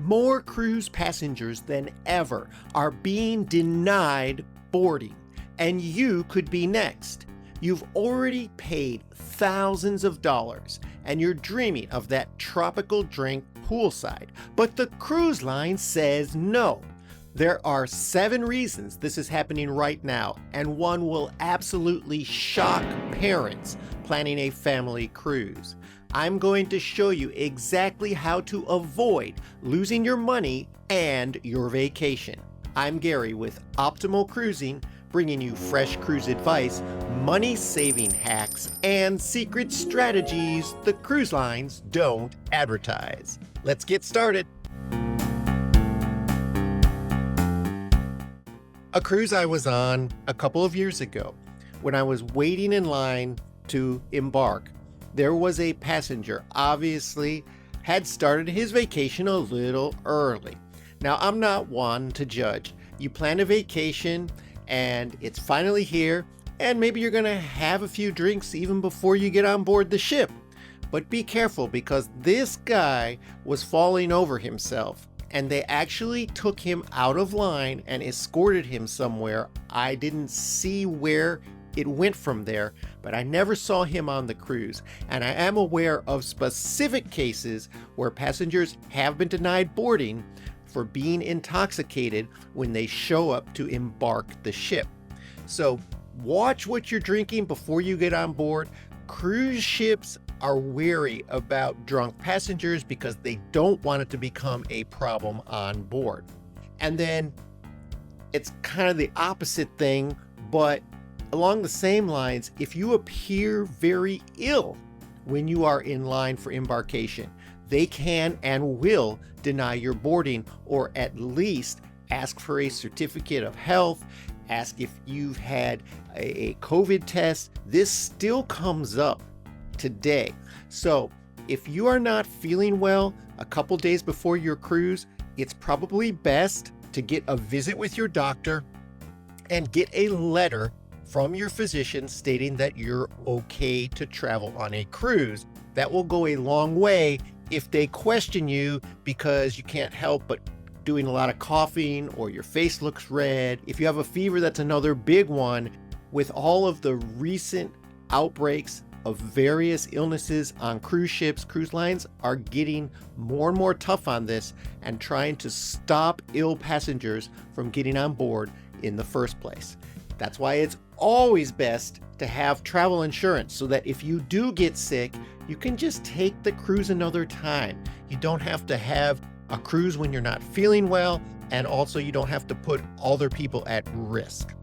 More cruise passengers than ever are being denied boarding, and you could be next. You've already paid thousands of dollars, and you're dreaming of that tropical drink poolside, but the cruise line says no. There are 7 reasons this is happening right now, and one will absolutely shock parents planning a family cruise. I'm going to show you exactly how to avoid losing your money and your vacation. I'm Gary with Optimal Cruising, bringing you fresh cruise advice, money-saving hacks, and secret strategies the cruise lines don't advertise. Let's get started. A cruise I was on a couple of years ago, when I was waiting in line to embark, there was a passenger, obviously had started his vacation a little early. Now, I'm not one to judge. You plan a vacation and it's finally here, and maybe you're gonna have a few drinks even before you get on board the ship. But be careful, because this guy was falling over himself, and they actually took him out of line and escorted him somewhere. I didn't see where it went from there, but I never saw him on the cruise. And I am aware of specific cases where passengers have been denied boarding for being intoxicated when they show up to embark the ship. So watch what you're drinking before you get on board. Cruise ships are wary about drunk passengers because they don't want it to become a problem on board. And then it's kind of the opposite thing, but along the same lines, if you appear very ill when you are in line for embarkation, they can and will deny your boarding, or at least ask for a certificate of health, ask if you've had a COVID test. This still comes up today. So if you are not feeling well a couple days before your cruise, it's probably best to get a visit with your doctor and get a letter from your physician stating that you're okay to travel on a cruise. That will go a long way if they question you because you can't help but doing a lot of coughing or your face looks red. If you have a fever, that's another big one. With all of the recent outbreaks of various illnesses on cruise ships, cruise lines are getting more and more tough on this and trying to stop ill passengers from getting on board in the first place. That's why it's always best to have travel insurance, so that if you do get sick, you can just take the cruise another time. You don't have to have a cruise when you're not feeling well, and also you don't have to put other people at risk.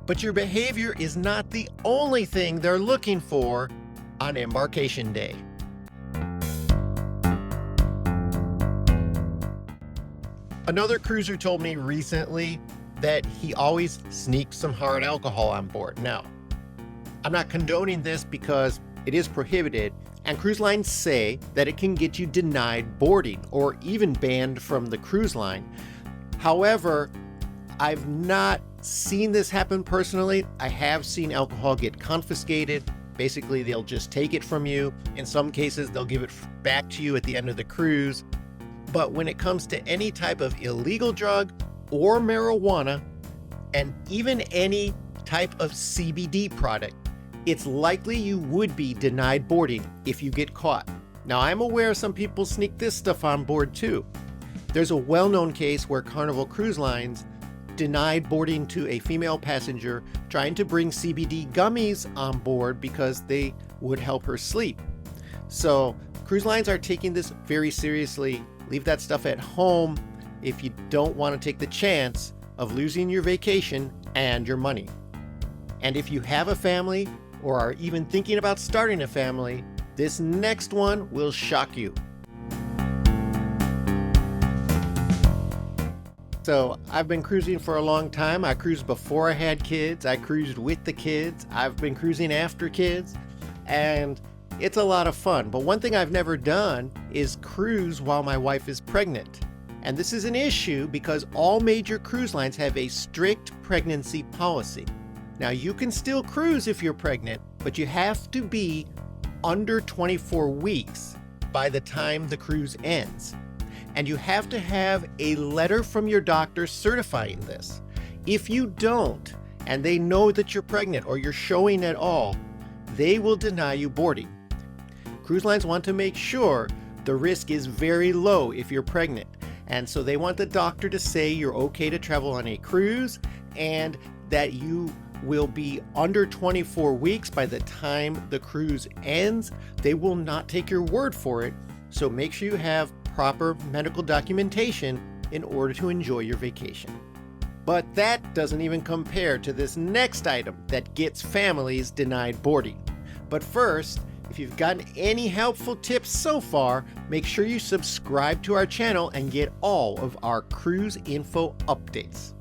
But your behavior is not the only thing they're looking for on embarkation day. Another cruiser told me recently that he always sneaks some hard alcohol on board. Now, I'm not condoning this because it is prohibited, and cruise lines say that it can get you denied boarding or even banned from the cruise line. However, I've not seen this happen personally. I have seen alcohol get confiscated. Basically, they'll just take it from you. In some cases, they'll give it back to you at the end of the cruise. But when it comes to any type of illegal drug or marijuana, and even any type of CBD product, it's likely you would be denied boarding if you get caught. Now, I'm aware some people sneak this stuff on board too. There's a well-known case where Carnival Cruise Lines denied boarding to a female passenger trying to bring CBD gummies on board because they would help her sleep. So cruise lines are taking this very seriously. Leave that stuff at home if you don't want to take the chance of losing your vacation and your money. And if you have a family or are even thinking about starting a family, this next one will shock you. So I've been cruising for a long time. I cruised before I had kids. I cruised with the kids. I've been cruising after kids, and it's a lot of fun. But one thing I've never done is cruise while my wife is pregnant. And this is an issue because all major cruise lines have a strict pregnancy policy. Now, you can still cruise if you're pregnant, but you have to be under 24 weeks by the time the cruise ends. and you have to have a letter from your doctor certifying this. If you don't, and they know that you're pregnant or you're showing at all, they will deny you boarding. Cruise lines want to make sure the risk is very low if you're pregnant, and so they want the doctor to say you're okay to travel on a cruise and that you will be under 24 weeks by the time the cruise ends. They will not take your word for it, so make sure you have proper medical documentation in order to enjoy your vacation. But that doesn't even compare to this next item that gets families denied boarding. But first, if you've gotten any helpful tips so far, make sure you subscribe to our channel and get all of our cruise info updates.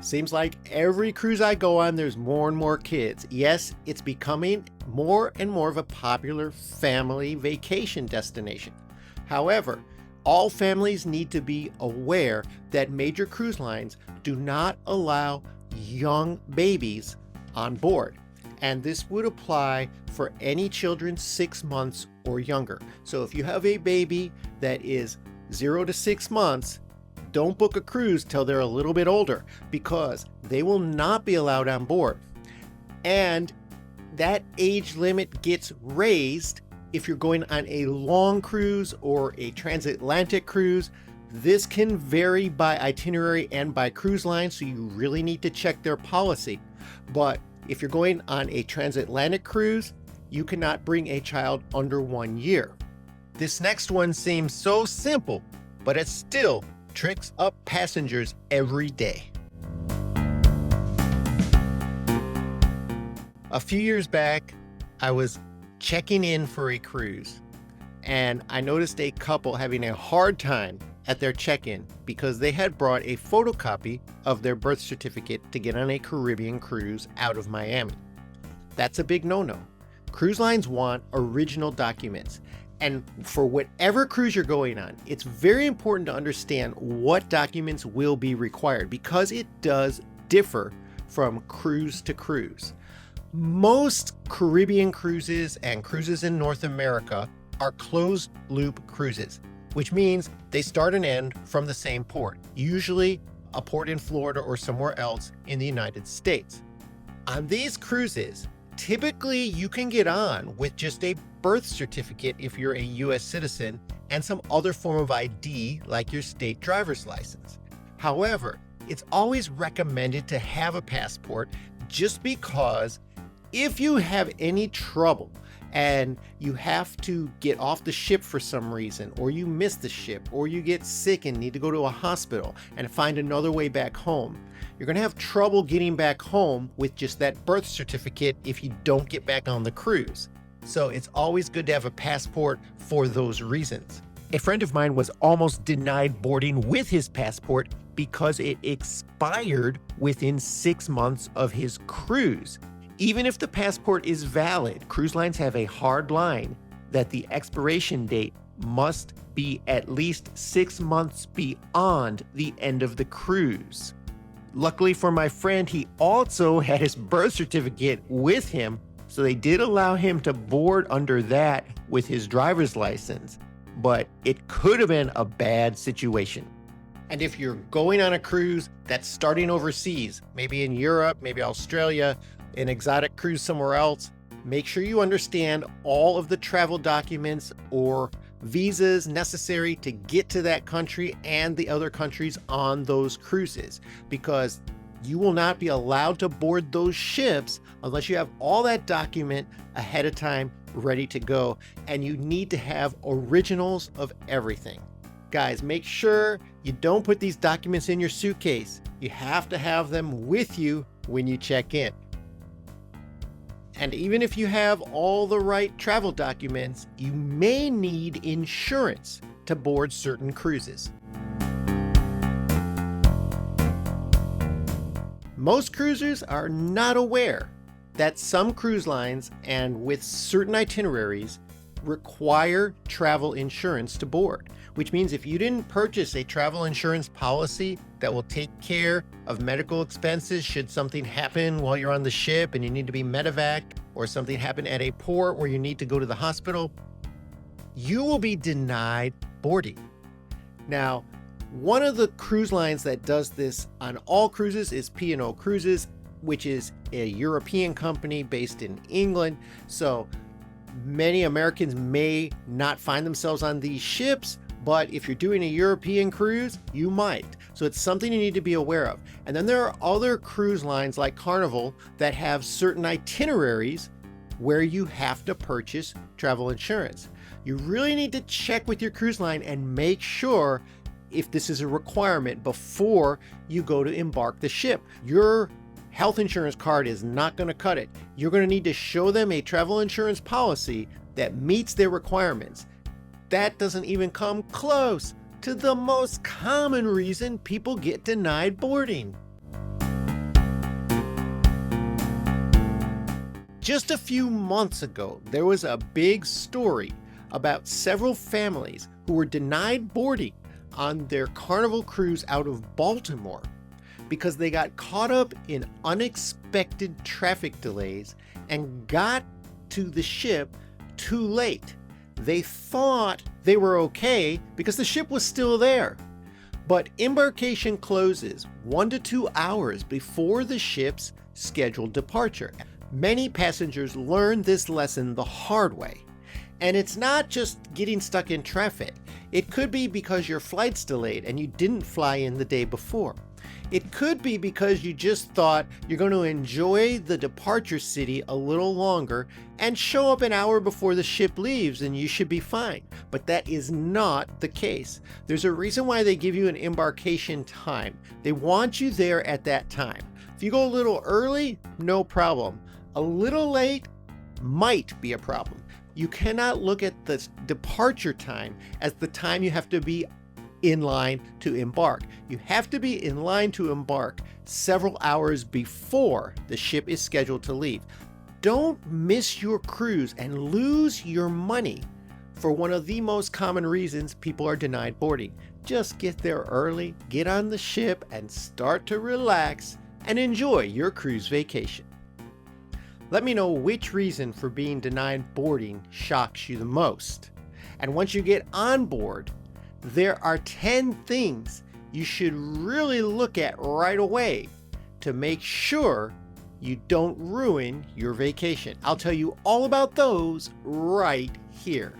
Seems like every cruise I go on, there's more and more kids. Yes, it's becoming more and more of a popular family vacation destination. However, all families need to be aware that major cruise lines do not allow young babies on board. And this would apply for any children 6 months or younger. So if you have a baby that is 0 to 6 months, don't book a cruise till they're a little bit older, because they will not be allowed on board. And that age limit gets raised if you're going on a long cruise or a transatlantic cruise. This can vary by itinerary and by cruise line, so you really need to check their policy. But if you're going on a transatlantic cruise, you cannot bring a child under 1 year. This next one seems so simple, but it still tricks up passengers every day. A few years back, I was checking in for a cruise, and I noticed a couple having a hard time at their check-in because they had brought a photocopy of their birth certificate to get on a Caribbean cruise out of Miami. That's a big no-no. Cruise lines want original documents. And for whatever cruise you're going on, it's very important to understand what documents will be required, because it does differ from cruise to cruise. Most Caribbean cruises and cruises in North America are closed loop cruises, which means they start and end from the same port, usually a port in Florida or somewhere else in the United States. On these cruises, typically you can get on with just a birth certificate if you're a US citizen and some other form of ID like your state driver's license. However, it's always recommended to have a passport, just because if you have any trouble and you have to get off the ship for some reason, or you miss the ship, or you get sick and need to go to a hospital and find another way back home, you're going to have trouble getting back home with just that birth certificate if you don't get back on the cruise. So it's always good to have a passport for those reasons. A friend of mine was almost denied boarding with his passport because it expired within 6 months of his cruise. Even if the passport is valid, cruise lines have a hard line that the expiration date must be at least 6 months beyond the end of the cruise. Luckily for my friend, he also had his birth certificate with him, so they did allow him to board under that with his driver's license, but it could have been a bad situation. And if you're going on a cruise that's starting overseas, maybe in Europe, maybe Australia, an exotic cruise somewhere else, make sure you understand all of the travel documents or visas necessary to get to that country and the other countries on those cruises, because you will not be allowed to board those ships unless you have all that document ahead of time ready to go, and you need to have originals of everything. Guys, make sure you don't put these documents in your suitcase. You have to have them with you when you check in. And even if you have all the right travel documents, you may need insurance to board certain cruises. Most cruisers are not aware that some cruise lines, and with certain itineraries, require travel insurance to board, which means if you didn't purchase a travel insurance policy that will take care of medical expenses should something happen while you're on the ship and you need to be medevac, or something happen at a port where you need to go to the hospital, you will be denied boarding. Now, one of the cruise lines that does this on all cruises is P&O Cruises, which is a European company based in England. So many Americans may not find themselves on these ships, but if you're doing a European cruise, you might. So it's something you need to be aware of. And then there are other cruise lines like Carnival that have certain itineraries where you have to purchase travel insurance. You really need to check with your cruise line and make sure if this is a requirement before you go to embark the ship. Your health insurance card is not going to cut it. You're going to need to show them a travel insurance policy that meets their requirements. That doesn't even come close to the most common reason people get denied boarding. Just a few months ago, there was a big story about several families who were denied boarding on their Carnival cruise out of Baltimore because they got caught up in unexpected traffic delays and got to the ship too late. They thought they were okay because the ship was still there. But embarkation closes 1 to 2 hours before the ship's scheduled departure. Many passengers learn this lesson the hard way. And it's not just getting stuck in traffic. It could be because your flight's delayed and you didn't fly in the day before. It could be because you just thought you're going to enjoy the departure city a little longer and show up an hour before the ship leaves and you should be fine. But that is not the case. There's a reason why they give you an embarkation time. They want you there at that time. If you go a little early, no problem. A little late might be a problem. You cannot look at the departure time as the time you have to be in line to embark. You have to be in line to embark several hours before the ship is scheduled to leave. Don't miss your cruise and lose your money for one of the most common reasons people are denied boarding. Just get there early, get on the ship, and start to relax and enjoy your cruise vacation. Let me know which reason for being denied boarding shocks you the most. And once you get on board, there are 10 things you should really look at right away to make sure you don't ruin your vacation. I'll tell you all about those right here.